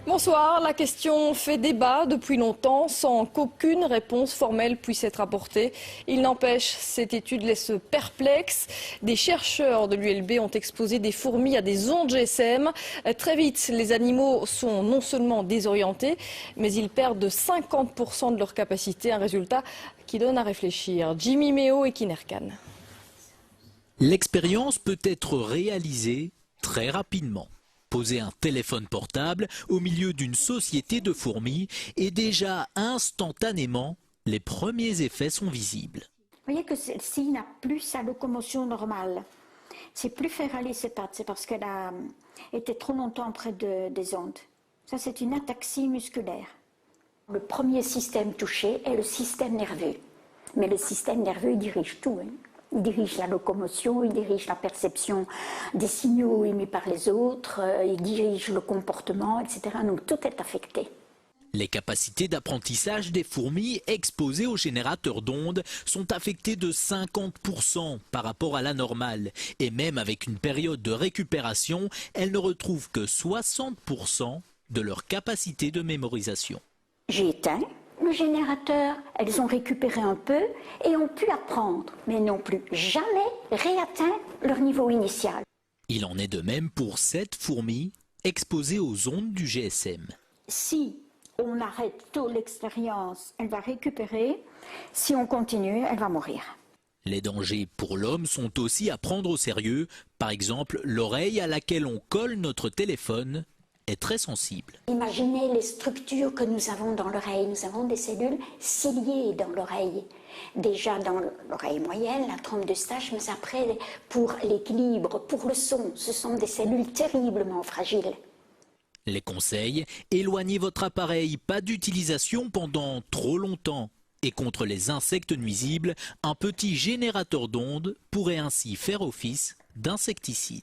Bonsoir, la question fait débat depuis longtemps sans qu'aucune réponse formelle puisse être apportée. Il n'empêche, cette étude laisse perplexe. Des chercheurs de l'ULB ont exposé des fourmis à des ondes GSM. Très vite, les animaux sont non seulement désorientés, mais ils perdent de 50% de leur capacité, un résultat qui donne à réfléchir. Jimmy Méo et Kinerkan. L'expérience peut être réalisée très rapidement. Poser un téléphone portable au milieu d'une société de fourmis et déjà instantanément, les premiers effets sont visibles. Vous voyez que celle-ci n'a plus sa locomotion normale. C'est plus faire aller ses pattes, c'est parce qu'elle a été trop longtemps près des ondes. Ça, c'est une ataxie musculaire. Le premier système touché est le système nerveux. Mais le système nerveux, il dirige tout. Il dirige la locomotion, il dirige la perception des signaux émis par les autres, il dirige le comportement, etc. Donc tout est affecté. Les capacités d'apprentissage des fourmis exposées aux générateurs d'ondes sont affectées de 50% par rapport à la normale. Et même avec une période de récupération, elles ne retrouvent que 60% de leur capacité de mémorisation. J'ai éteint le générateur, elles ont récupéré un peu et ont pu apprendre, mais n'ont plus jamais réatteint leur niveau initial. Il en est de même pour 7 fourmis exposées aux ondes du GSM. Si on arrête tôt l'expérience, elle va récupérer. Si on continue, elle va mourir. Les dangers pour l'homme sont aussi à prendre au sérieux. Par exemple, l'oreille à laquelle on colle notre téléphone est très sensible. Imaginez les structures que nous avons dans l'oreille. Nous avons des cellules ciliées dans l'oreille. Déjà dans l'oreille moyenne, la trompe d'Eustache, mais après pour l'équilibre, pour le son, ce sont des cellules terriblement fragiles. Les conseils, éloignez votre appareil, pas d'utilisation pendant trop longtemps. Et contre les insectes nuisibles, un petit générateur d'ondes pourrait ainsi faire office d'insecticide.